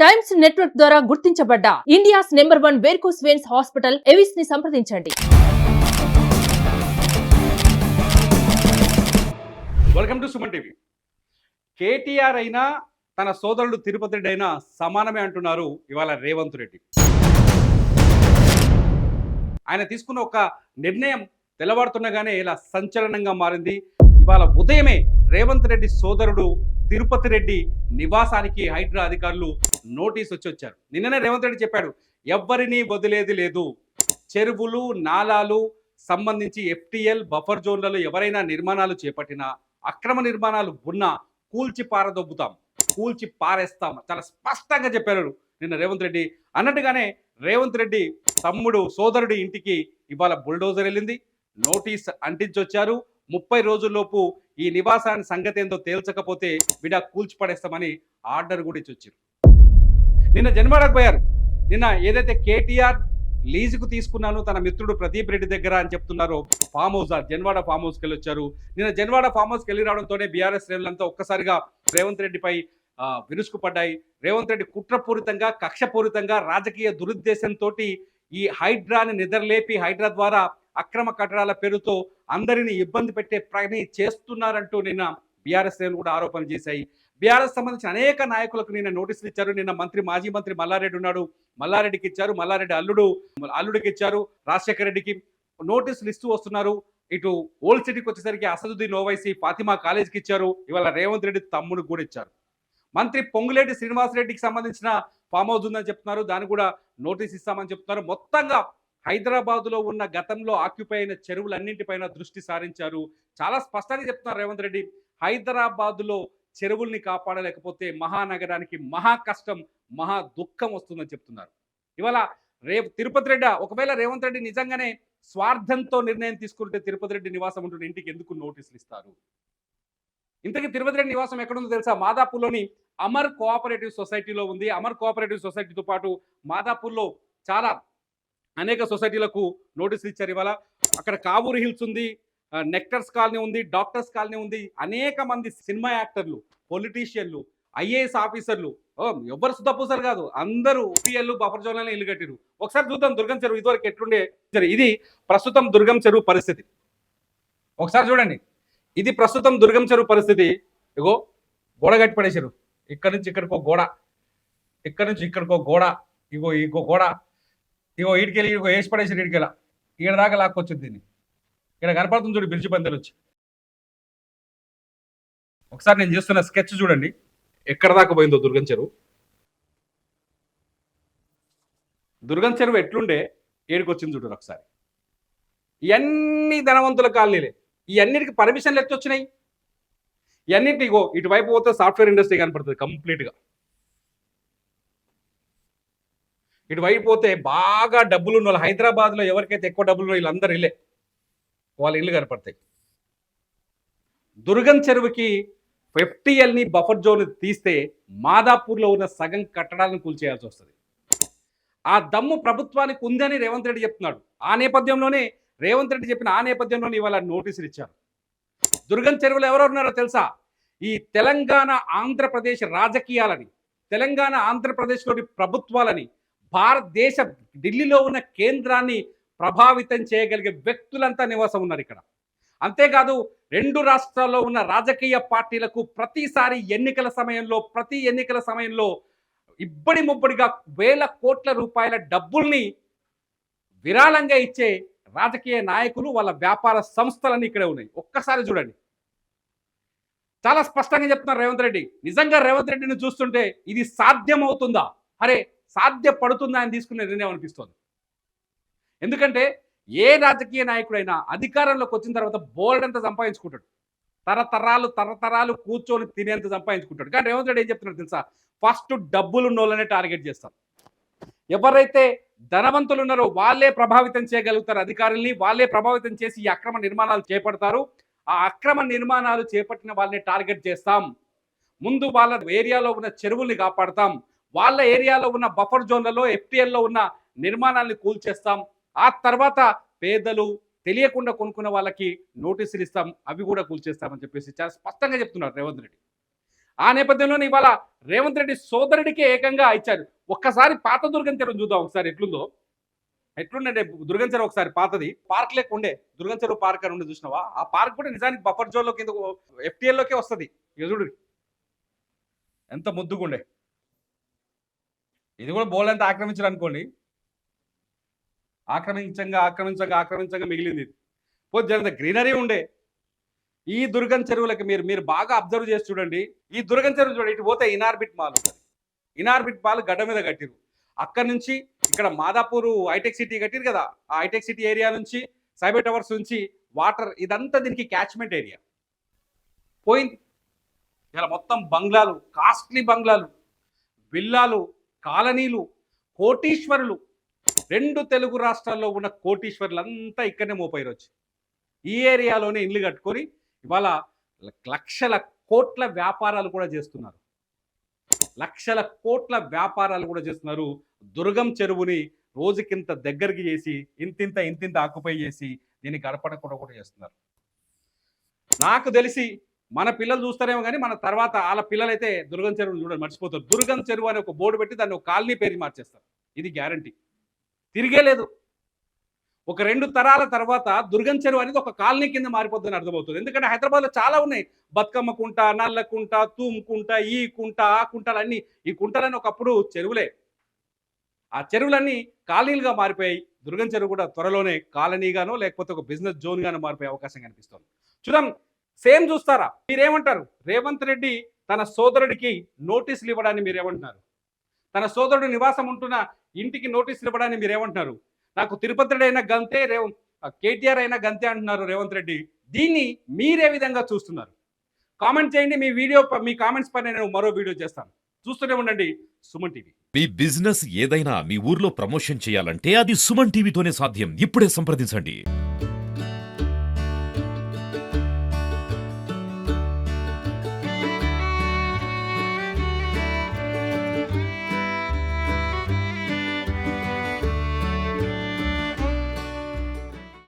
Times network ద్వారా గుర్తించబడ్డ India's number 1 varicose veins hospital Avis ని సంప్రదించండి. Welcome to Suman TV. KTR అయినా తన సోదరుడు తిరుపతి రెడ్డి అయినా సమానమే అంటున్నారు ఇవాళ రేవంత్ రెడ్డి. ఆయన తీసుకున్న ఒక నిర్ణయం తెల్లవారుతున్నగానే ఇలా సంచలనంగా మారింది. ఇవాళ ఉదయమే రేవంత్ రెడ్డి సోదరుడు తిరుపతి రెడ్డి నివాసానికి హైడ్రా అధికారులు నోటీస్ వచ్చారు. నిన్ననే రేవంత్ రెడ్డి చెప్పాడు, ఎవ్వరినీ వదిలేది లేదు, చెరువులు నాలాలు సంబంధించి ఎఫ్టీఎల్ బఫర్ జోన్లలో ఎవరైనా నిర్మాణాలు చేపట్టినా అక్రమ నిర్మాణాలు ఉన్నా కూల్చి పారదొబ్బుతాం, కూల్చి పారేస్తాం, చాలా స్పష్టంగా చెప్పారు నిన్న రేవంత్ రెడ్డి. అన్నట్టుగానే రేవంత్ రెడ్డి తమ్ముడు సోదరుడి ఇంటికి ఇవాళ బుల్డోజర్ వెళ్ళింది, నోటీస్ అంటించొచ్చారు. 30 రోజుల్లోపు ఈ నివాసాన్ని సంగతి ఏందో తేల్చకపోతే విడా కూల్చిపడేస్తామని ఆర్డర్ కూడా ఇచ్చొచ్చారు. నిన్న జన్వాడకు పోయారు. నిన్న ఏదైతే కేటీఆర్ లీజుకు తీసుకున్నాను తన మిత్రుడు ప్రదీప్ రెడ్డి దగ్గర అని చెప్తున్నారో ఫామ్ హౌస్, జన్వాడ ఫామ్ హౌస్కి వెళ్ళి వచ్చారు. నిన్న జన్వాడ ఫామ్ హౌస్కి వెళ్ళి రావడంతోనే బీఆర్ఎస్ శ్రేణులంతా ఒక్కసారిగా రేవంత్ రెడ్డిపై విరుచుకుపడ్డాయి. రేవంత్ రెడ్డి కుట్రపూరితంగా కక్షపూరితంగా రాజకీయ దురుద్దేశంతో ఈ హైడ్రాని నిద్రలేపి హైడ్రా ద్వారా అక్రమ కట్టడాల పేరుతో అందరినీ ఇబ్బంది పెట్టే పని చేస్తున్నారంటూ నిన్న బీఆర్ఎస్ శ్రేణులు కూడా ఆరోపణలు చేశాయి. బీఆర్ఎస్ సంబంధించిన అనేక నాయకులకు నిన్న నోటీసులు ఇచ్చారు. నిన్న మాజీ మంత్రి మల్లారెడ్డి ఉన్నాడు, మల్లారెడ్డికి ఇచ్చారు, మల్లారెడ్డి అల్లుడికి ఇచ్చారు, రాజశేఖర రెడ్డికి నోటీసులు ఇస్తూ వస్తున్నారు. ఇటు ఓల్డ్ సిటీకి వచ్చేసరికి అసదుద్దీన్ ఓవైసీ ఫాతిమా కాలేజీకి ఇచ్చారు. ఇవాళ రేవంత్ రెడ్డి తమ్ముడికి కూడా ఇచ్చారు. మంత్రి పొంగులేటి శ్రీనివాసరెడ్డికి సంబంధించిన ఫామ్ హౌస్ ఉందని చెప్తున్నారు, దాన్ని కూడా నోటీస్ ఇస్తామని చెప్తున్నారు. మొత్తంగా హైదరాబాదులో ఉన్న గతంలో ఆక్యుపై అయిన చెరువులన్నింటిపైన దృష్టి సారించారు. చాలా స్పష్టంగా చెప్తున్నారు రేవంత్ రెడ్డి, హైదరాబాదులో చెరువుల్ని కాపాడలేకపోతే మహానగరానికి మహా కష్టం, మహా దుఃఖం వస్తుందని చెప్తున్నారు. ఇవాళ తిరుపతి రెడ్డి ఒకవేళ రేవంత్ రెడ్డి నిజంగానే స్వార్థంతో నిర్ణయం తీసుకుంటే తిరుపతి రెడ్డి నివాసం ఉంటున్న ఇంటికి ఎందుకు నోటీసులు ఇస్తారు? ఇంతకీ తిరుపతి రెడ్డి నివాసం ఎక్కడుందో తెలుసా? మాదాపూర్లోని అమర్ కోఆపరేటివ్ సొసైటీలో ఉంది. అమర్ కోఆపరేటివ్ సొసైటీతో పాటు మాదాపూర్లో చాలా అనేక సొసైటీలకు నోటీసులు ఇచ్చారు. ఇవాళ అక్కడ కావూరు హిల్స్ ఉంది, నెక్టర్స్ కాలనీ ఉంది, డాక్టర్స్ కాలనీ ఉంది. అనేక మంది సినిమా యాక్టర్లు, పొలిటీషియన్లు, ఐఏఎస్ ఆఫీసర్లు, ఎవరు సుతపూసారు కాదు, అందరూ ఊపిఎల్లు బఫర్ జోన్లలో ఇల్లు కట్టిరు. ఒకసారి చూద్దాం దుర్గం చెరువు ఇదివరకు ఎట్లుండే. ఇది ప్రస్తుతం దుర్గం చెరువు పరిస్థితి. ఒకసారి చూడండి, ఇది ప్రస్తుతం దుర్గం చెరువు పరిస్థితి. ఇగో గోడ కట్టి పడేసారు. ఇక్కడ నుంచి ఇక్కడికో గోడ, ఇక్కడ నుంచి ఇక్కడికో గోడ, ఇంకో గోడ, ఇగో ఈడికెళ్ళి ఇగో వేసి పడేసారు. ఈడికెళ్ళ ఈడ దాకా లాక్కొచ్చింది. దీన్ని ఇక్కడ కనపడుతుంది చూడు, బిర్చి పందెలు వచ్చి. ఒకసారి నేను చేస్తున్న స్కెచ్ చూడండి, ఎక్కడ దాకా పోయిందో దుర్గం చెరువు. దుర్గం చెరువు ఎట్లుండే ఏడికొచ్చింది చూడండి ఒకసారి. ఇవన్నీ ధనవంతుల కాలనీలే. ఇవన్నిటికి పర్మిషన్లు ఎత్తొచ్చినాయి. ఇవన్నింటికి ఇగో ఇటువైపు పోతే సాఫ్ట్వేర్ ఇండస్ట్రీ కనపడుతుంది కంప్లీట్గా. ఇటువైపు పోతే బాగా డబ్బులు ఉన్న వాళ్ళు, హైదరాబాద్లో ఎవరికైతే ఎక్కువ డబ్బులు ఉన్నాయో వీళ్ళందరూ ఇల్లే, వాళ్ళ ఇల్లు కనపడతాయి. దుర్గం చెరువుకి ఎఫ్టీఎల్ని బఫర్ జోన్ తీస్తే మాదాపూర్లో ఉన్న సగం కట్టడాలను కూల్చేయాల్సి వస్తుంది. ఆ దమ్ము ప్రభుత్వానికి ఉందని రేవంత్ రెడ్డి చెప్తున్నాడు. ఆ నేపథ్యంలోనే రేవంత్ రెడ్డి చెప్పిన ఇవాళ నోటీసులు ఇచ్చారు. దుర్గం చెరువులో ఎవరెవరు ఉన్నారో తెలుసా? ఈ తెలంగాణ ఆంధ్రప్రదేశ్ రాజకీయాలని, తెలంగాణ ఆంధ్రప్రదేశ్లోని ప్రభుత్వాలని, భారతదేశ ఢిల్లీలో ఉన్న కేంద్రాన్ని ప్రభావితం చేయగలిగే వ్యక్తులంతా నివాసం ఉన్నారు ఇక్కడ. అంతేకాదు 2 రాష్ట్రాల్లో ఉన్న రాజకీయ పార్టీలకు ప్రతి ఎన్నికల సమయంలో ఇబ్బడి ముబ్బడిగా వేల కోట్ల రూపాయల డబ్బుల్ని విరాళంగా ఇచ్చే రాజకీయ నాయకులు, వాళ్ళ వ్యాపార సంస్థలన్నీ ఇక్కడే ఉన్నాయి. ఒక్కసారి చూడండి, చాలా స్పష్టంగా చెప్తున్నారు రేవంత్ రెడ్డి. నిజంగా రేవంత్ రెడ్డిని చూస్తుంటే ఇది సాధ్యమవుతుందా, అరే సాధ్యపడుతుందా అని తీసుకునే నిర్ణయం అనిపిస్తుంది. ఎందుకంటే ఏ రాజకీయ నాయకుడైనా అధికారంలోకి వచ్చిన తర్వాత బోల్డంత సంపాదించుకుంటాడు, తరతరాలు కూర్చొని తినేంత సంపాదించుకుంటాడు. కానీ రేవంత్ రెడ్డి ఏం చెప్తున్నాడు తెలుసా? ఫస్ట్ డబ్బులు ఉన్నోళ్ళనే టార్గెట్ చేస్తాం. ఎవరైతే ధనవంతులు ఉన్నారో వాళ్ళే ప్రభావితం చేయగలుగుతారు అధికారుల్ని, వాళ్ళే ప్రభావితం చేసి ఈ అక్రమ నిర్మాణాలు చేపడతారు. ఆ అక్రమ నిర్మాణాలు చేపట్టిన వాళ్ళని టార్గెట్ చేస్తాం. ముందు వాళ్ళ ఏరియాలో ఉన్న చెరువుల్ని కాపాడతాం, వాళ్ళ ఏరియాలో ఉన్న బఫర్ జోన్లలో ఎఫ్టీఎల్లో ఉన్న నిర్మాణాలను కూల్చేస్తాం. ఆ తర్వాత పేదలు తెలియకుండా కొనుక్కున్న వాళ్ళకి నోటీసులు ఇస్తాం, అవి కూడా కూల్చేస్తామని చెప్పేసి చాలా స్పష్టంగా చెప్తున్నారు రేవంత్ రెడ్డి. ఆ నేపథ్యంలోనే ఇవాళ రేవంత్ రెడ్డి సోదరుడికి ఏకంగా ఇచ్చారు. ఒక్కసారి పాత దుర్గం చెరువు చూద్దాం ఒకసారి ఎట్లుందో. ఎట్లుండే దుర్గం చెరువు ఒకసారి పాతది పార్క్ లేక ఉండే దుర్గం చెరువు పార్క్ అని ఉండే చూసినావా? ఆ పార్క్ కూడా నిజానికి బఫర్ జోన్ లో కింద FTL లోకే వస్తుంది. చూడు ఎంత ముద్దుగుండే. ఇది కూడా బోల్ అంతా ఆక్రమించారు అనుకోండి. ఆక్రమించంగా మిగిలింది. పోతే జరిగిన గ్రీనరీ ఉండే. ఈ దుర్గం చెరువులకి మీరు బాగా అబ్జర్వ్ చేసి చూడండి. ఈ దుర్గం చెరువు చూడండి, ఇటు పోతే ఇనార్బిట్ మాల్ ఉంటుంది. ఇనార్బిట్ మాల్ గడ్డ మీద కట్టిరు. అక్కడి నుంచి ఇక్కడ మాదాపూర్ హైటెక్ సిటీ కట్టిరు కదా, ఆ హైటెక్ సిటీ ఏరియా నుంచి సైబర్ టవర్స్ నుంచి వాటర్ ఇదంతా దీనికి క్యాచ్మెంట్ ఏరియా పోయింది. ఇలా మొత్తం బంగ్లాలు, కాస్ట్లీ బంగ్లాలు, విల్లాలు, కాలనీలు, కోటీశ్వరులు, 2 తెలుగు రాష్ట్రాల్లో ఉన్న కోటీశ్వరులంతా ఇక్కడనే మోపైరు వచ్చి ఈ ఏరియాలోనే ఇల్లు కట్టుకొని ఇవాళ లక్షల కోట్ల వ్యాపారాలు కూడా చేస్తున్నారు. దుర్గం చెరువుని రోజుకింత దగ్గరికి చేసి ఇంతింత ఆక్యుపై చేసి దీన్ని గడపడకుండా కూడా చేస్తున్నారు. నాకు తెలిసి మన పిల్లలు చూస్తారేమో కానీ మన తర్వాత వాళ్ళ పిల్లలైతే దుర్గం చెరువును చూడని మర్చిపోతారు. దుర్గం చెరువు అని ఒక బోర్డు పెట్టి దాన్ని ఒక కాలనీ పేరు మార్చేస్తారు. ఇది గ్యారంటీ, తిరిగే లేదు. ఒక 2 తరాల తర్వాత దుర్గం చెరువు అనేది ఒక కాలనీ కింద మారిపోతుందని అర్థమవుతుంది. ఎందుకంటే హైదరాబాద్లో చాలా ఉన్నాయి. బతుకమ్మ కుంట, నల్ల కుంట, తూము కుంట, ఈ కుంట, ఆ కుంటలన్నీ. ఈ కుంటలన్నీ ఒకప్పుడు చెరువులే. ఆ చెరువులన్నీ కాలనీలుగా మారిపోయాయి. దుర్గం చెరువు కూడా త్వరలోనే కాలనీగానో లేకపోతే ఒక బిజినెస్ జోన్ గానో మారిపోయే అవకాశం కనిపిస్తుంది. చూద్దాం, సేమ్ చూస్తారా? మీరేమంటారు? రేవంత్ రెడ్డి తన సోదరుడికి నోటీసులు ఇవ్వడాన్ని మీరేమంటున్నారు? తన సోదరుడు నివాసం ఉంటున్న ఇంటికి నోటీసులు ఇవ్వడాన్ని మీరేమంటున్నారు? నాకు తిరుపతి రెడ్డి అయినా గంతే, కేటీఆర్ అయినా గంతే అంటున్నారు రేవంత్ రెడ్డి. దీన్ని మీరే విధంగా చూస్తున్నారు? కామెంట్ చేయండి. మీ కామెంట్స్ పైన నేను మరో వీడియో చేస్తాను. చూస్తూనే ఉండండి సుమన్ టీవీ. మీ బిజినెస్ ఏదైనా మీ ఊర్లో ప్రమోషన్ చేయాలంటే అది సుమన్ టీవీతోనే సాధ్యం. ఇప్పుడే సంప్రదించండి.